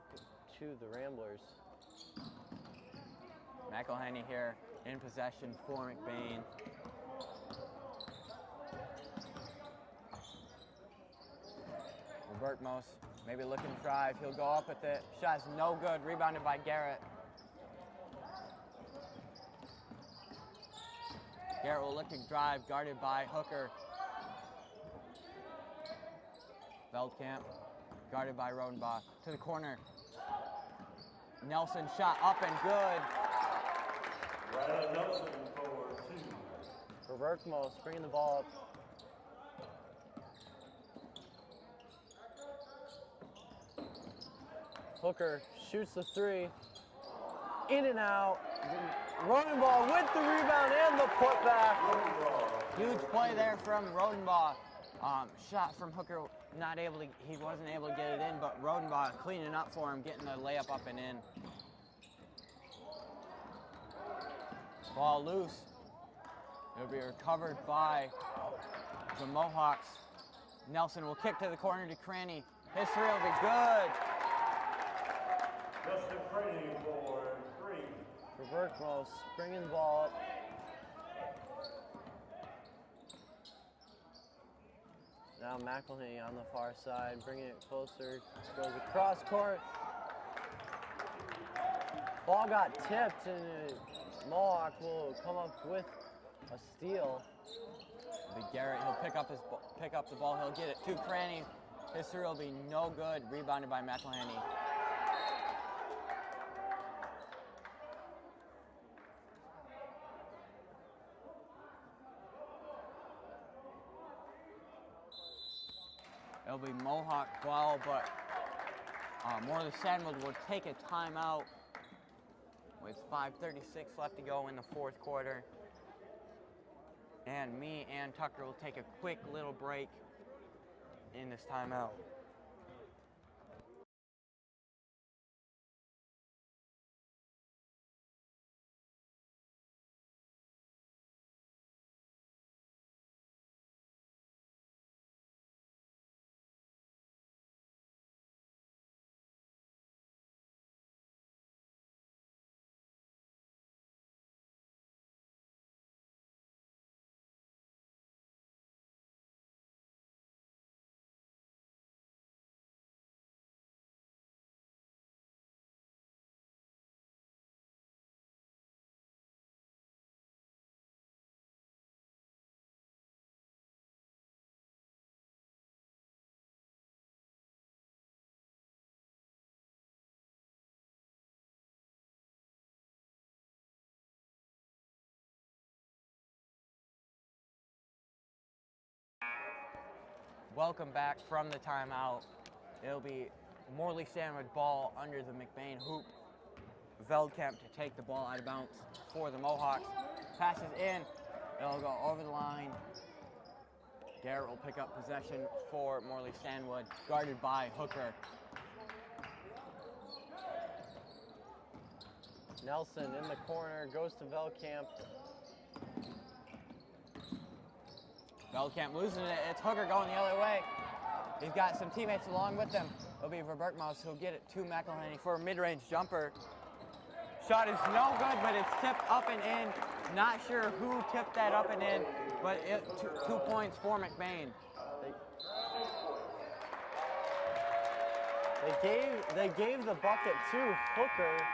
A: to the Ramblers.
B: McElhenney here in possession for McBain. Robertmos maybe looking to drive. He'll go up with it. Shot's no good. Rebounded by Garrett. Garrett will look to drive, guarded by Hooker. Veldkamp, guarded by Rodenbaugh. To the corner. Nelson shot up and good.
C: Rylan Nelson for 2.
A: For Berkmos, bringing the ball up. Hooker shoots the 3. In and out. Rodenbaugh with the rebound and the putback.
B: Huge play there from Rodenbaugh. Shot from Hooker, he wasn't able to get it in, but Rodenbaugh cleaning up for him, getting the layup up and in. Ball loose. It'll be recovered by the Mohawks. Nelson will kick to the corner to Cranny. His 3 will be good.
C: Justin Cranny for 3.
A: For Berkmos, bringing the ball up. Now McElhaney on the far side, bringing it closer, goes across court. Ball got tipped and Mohawk will come up with a steal.
B: Big Garrett, he'll pick up the ball, he'll get it to Cranny. His 3 will be no good, rebounded by McElhaney. It'll be Mohawk ball, but Morley Stanwood will take a timeout with 5:36 left to go in the 4th quarter. And me and Tucker will take a quick little break in this timeout. Welcome back from the timeout. It'll be Morley Stanwood ball under the McBain hoop. Veldkamp to take the ball out of bounds for the Mohawks. Passes in. It'll go over the line. Garrett will pick up possession for Morley Stanwood, guarded by Hooker.
A: Nelson in the corner, goes to Veldkamp.
B: Veldkamp losing it. It's Hooker going the other way. He's got some teammates along with him. It'll be Verberkmaus who'll get it to McElhaney for a mid-range jumper. Shot is no good, but it's tipped up and in. Not sure who tipped that up and in, but 2 points for McBain.
A: They gave the bucket to Hooker.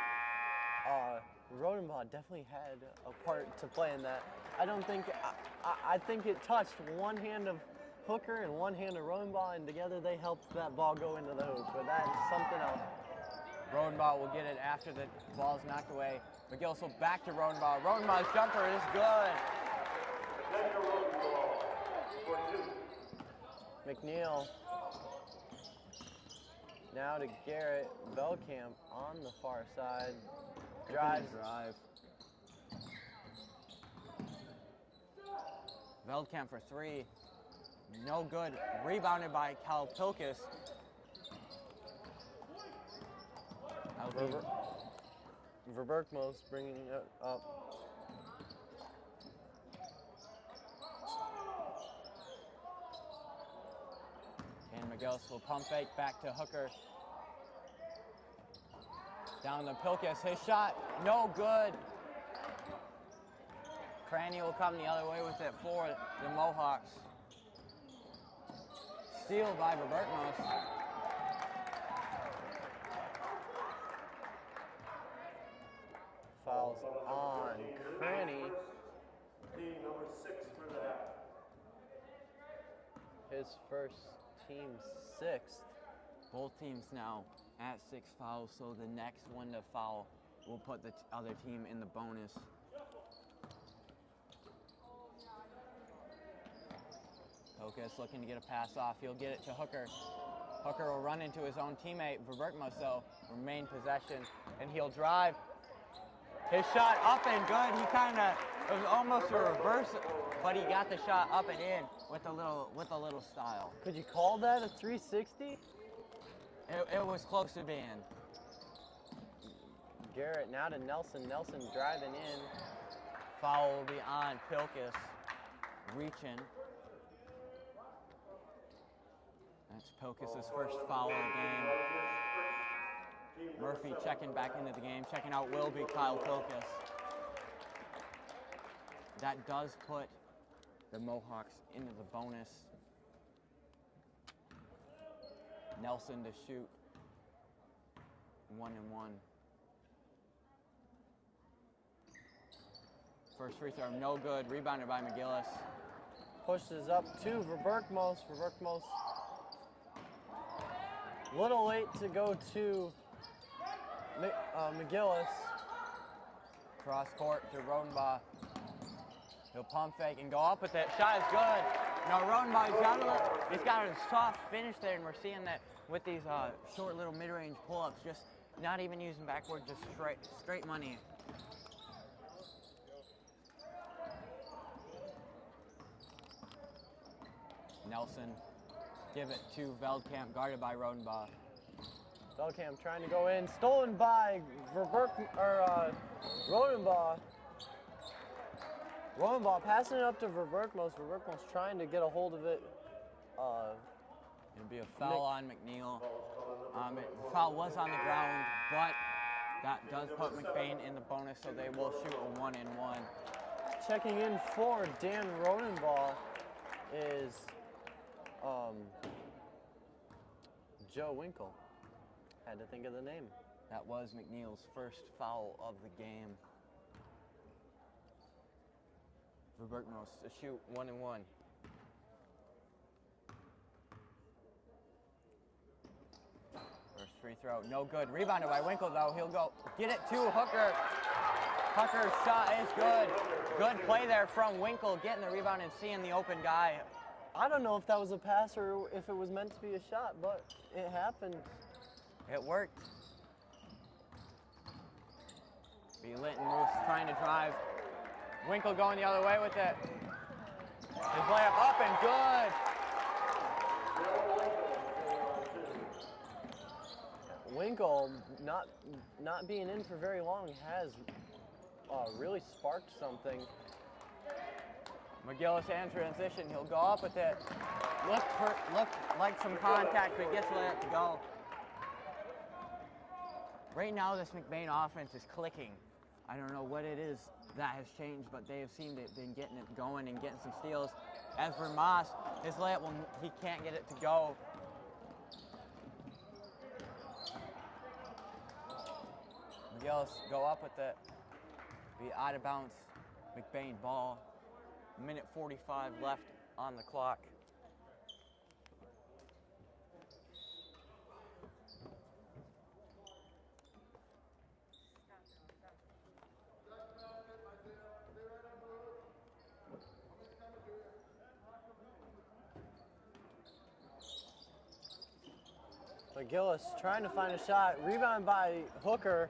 A: Rodenbaugh definitely had a part to play in that. I think it touched one hand of Hooker and one hand of Rodenbaugh, and together they helped that ball go into the hoop, but that's something else.
B: Rodenbaugh will get it after the ball's knocked away. McGillis'll back to Rodenbaugh. Rodenbaugh's jumper is good.
A: McNeil. Now to Garrett. Veldkamp on the far side. Drives.
B: Drive. Veldkamp for 3. No good. Rebounded by Cal Pilkus.
A: Verberkmaus bringing it up.
B: And McGillis will pump fake back to Hooker. Down to Pilkus. His shot, no good. Cranny will come the other way with it for the Mohawks. Steal by Verberkmaus.
A: Fouls on Cranny.
C: Team number
A: his first, team's 6th.
B: Both teams now at 6 fouls, so the next one to foul will put the other team in the bonus. Pocus looking to get a pass off. He'll get it to Hooker. Hooker will run into his own teammate. Verberkmos, though, remain possession, and he'll drive. His shot up and good. He it was almost a reverse, but he got the shot up and in with a little style.
A: Could you call that a 360?
B: It was close to being.
A: Garrett now to Nelson. Nelson driving in.
B: Foul will be on Pilkus, reaching. That's Pilkus' first foul of the game. Murphy checking back into the game, checking out will be Kyle Pilkus. That does put the Mohawks into the bonus. Nelson to shoot. 1-1. First free throw, no good. Rebounded by McGillis.
A: Pushes up to Verberkmos. Verberkmos. Little late to go to McGillis.
B: Cross court to Rodenbaugh. He'll pump fake and go up with it. Shot is good. Now Rodenbaugh, he's got a soft finish there, and we're seeing that with these short little mid-range pull-ups, just not even using backward, just straight money. Nelson, give it to Veldkamp, guarded by Rodenbaugh.
A: Veldkamp trying to go in, stolen by Rodenbaugh. Rodenbaugh passing it up to Verberkmos. Verberkmos trying to get a hold of it.
B: It'll be a foul on McNeil. The foul was on the ground, but that does put McBain in the bonus, so they will shoot a 1-1.
A: Checking in for Dan Rodenbaugh is Joe Winkle. Had to think of the name.
B: That was McNeil's first foul of the game. Verberkmos to shoot 1-1. First free throw, no good. Rebounded by Winkle, though. He'll go get it to Hooker. Hooker's shot is good. Good play there from Winkle, getting the rebound and seeing the open guy.
A: I don't know if that was a pass or if it was meant to be a shot, but it happened.
B: It worked. B. Litton trying to drive. Winkle going the other way with it. His layup up and good.
A: Winkle, not being in for very long, has really sparked something.
B: McGillis in transition. He'll go up with it. Look like some contact, but gets the layup to go. Right now, this McBain offense is clicking. I don't know what it is that has changed, but they have seemed to have been getting it going and getting some steals. As for Moss, his layup, he can't get it to go. McGillis go up with it. Be out of bounds. McBain ball. Minute 45 left on the clock.
A: McGillis trying to find a shot. Rebound by Hooker.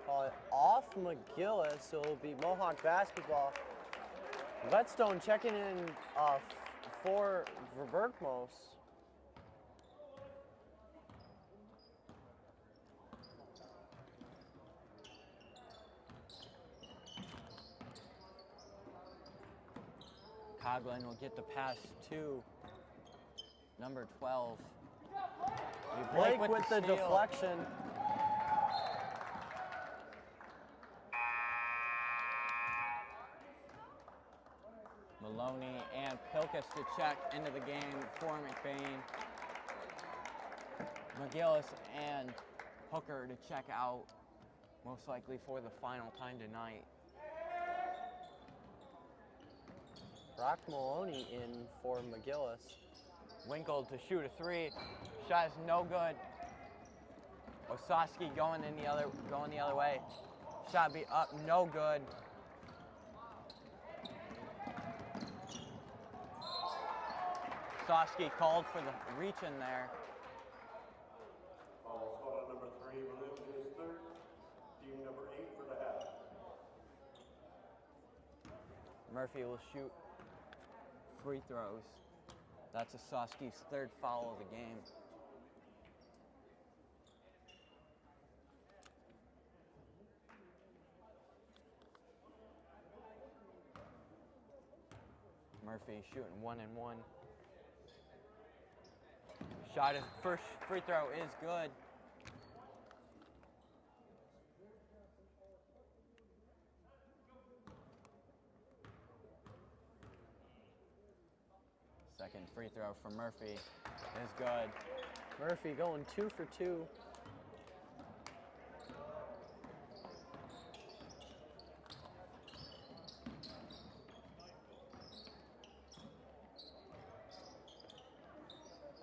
A: Call it off McGillis, so it'll be Mohawk basketball. Whetstone checking in for Verberkmos.
B: Coughlin will get the pass to number 12.
A: Blake with the deflection.
B: Maloney and Pilkus to check into the game for McBain. McGillis and Hooker to check out, most likely for the final time tonight.
A: Brock Maloney in for McGillis.
B: Winkle to shoot a three. Shot is no good. Osowski going the other way. Shot be up, no good. Osowski called for the reach in there.
C: Foul called on number 3, Blue, his third. Team number 8 for the half.
B: Murphy will shoot free throws. That's Osowski's third foul of the game. Murphy shooting 1 and 1. Shot is first free throw is good. Second free throw from Murphy is good.
A: Murphy going 2 for 2.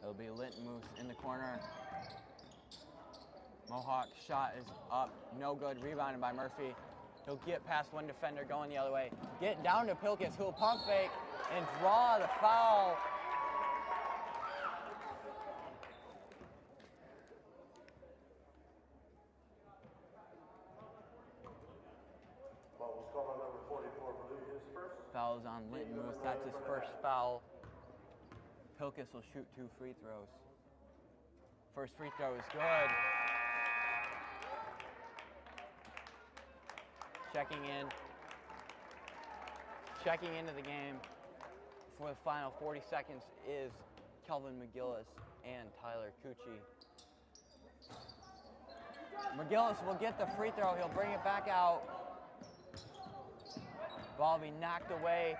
B: It'll be Littenmoose in the corner. Mohawk shot is up, no good. Rebounded by Murphy. He'll get past one defender going the other way. Get down to Pilkis, who'll pump fake and draw the foul.
C: Foul was called on number 44, Blue, his first.
B: Foul is on Littenmoose. That's his first foul. Pilkis will shoot 2 free throws. First free throw is good. Checking into the game for the final 40 seconds is Kelvin McGillis and Tyler Cucci. McGillis will get the free throw. He'll bring it back out. Ball will be knocked away.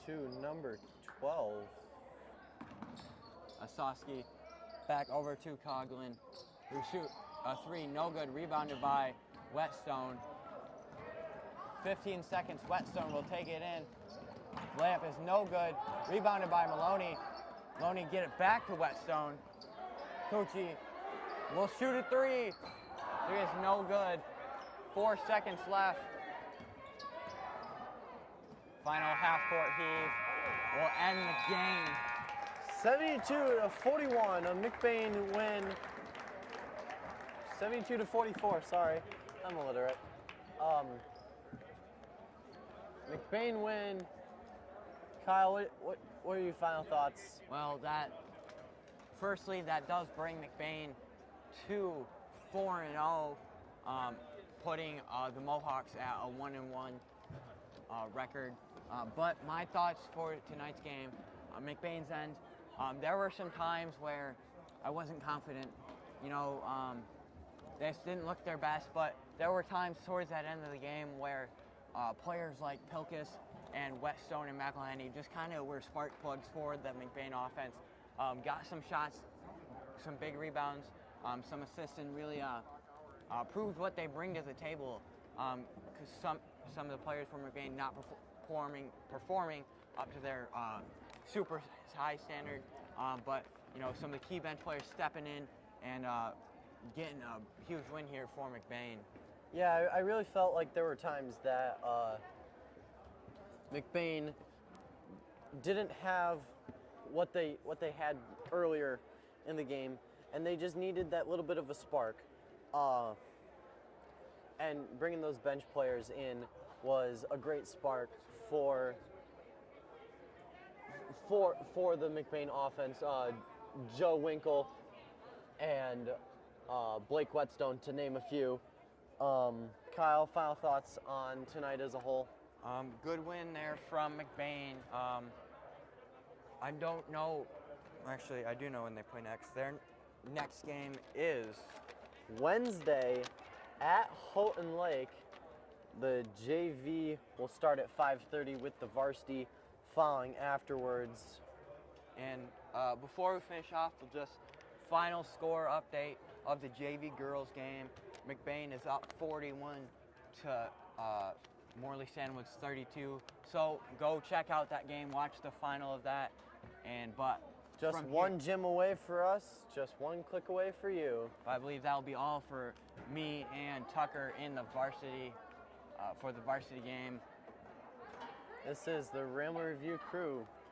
A: To number 12.
B: Osowski back over to Coughlin, who shoot a 3, no good, rebounded by Whetstone. 15 seconds, Whetstone will take it in. Layup is no good, rebounded by Maloney. Maloney get it back to Whetstone. Cucci will shoot a 3. 3 is no good. 4 seconds left. Final half-court heave will end the game.
A: 72-41, a McBain win. 72-44, sorry, I'm illiterate. McBain win. Kyle, what are your final thoughts?
B: Well, firstly, that does bring McBain to 4-0, putting the Mohawks at a 1-1 record. But my thoughts for tonight's game, McBain's end, there were some times where I wasn't confident. You know, they just didn't look their best, but there were times towards that end of the game where players like Pilkis and Whetstone and McElhenney just kind of were spark plugs for the McBain offense. Got some shots, some big rebounds, some assists, and really proved what they bring to the table. Because some of the players from McBain not performing up to their super high standard, but you know, some of the key bench players stepping in and getting a huge win here for McBain.
A: Yeah, I really felt like there were times that McBain didn't have what they had earlier in the game, and they just needed that little bit of a spark. And bringing those bench players in was a great spark for the McBain offense. Joe Winkle and Blake Whetstone, to name a few. Kyle, final thoughts on tonight as a whole?
B: Good win there from McBain. I don't know. Actually, I do know when they play next. Their next game is
A: Wednesday at Houghton Lake. The JV will start at 5:30 with the varsity following afterwards.
B: And before we finish off, we'll just final score update of the JV girls game. McBain is up 41 to Morley Stanwood's 32. So go check out that game, watch the final of that, but
A: Just
B: from
A: one
B: here,
A: gym away for us, just one click away for you.
B: I believe that'll be all for me and Tucker in the varsity for the varsity game.
A: This is the Rambler Review crew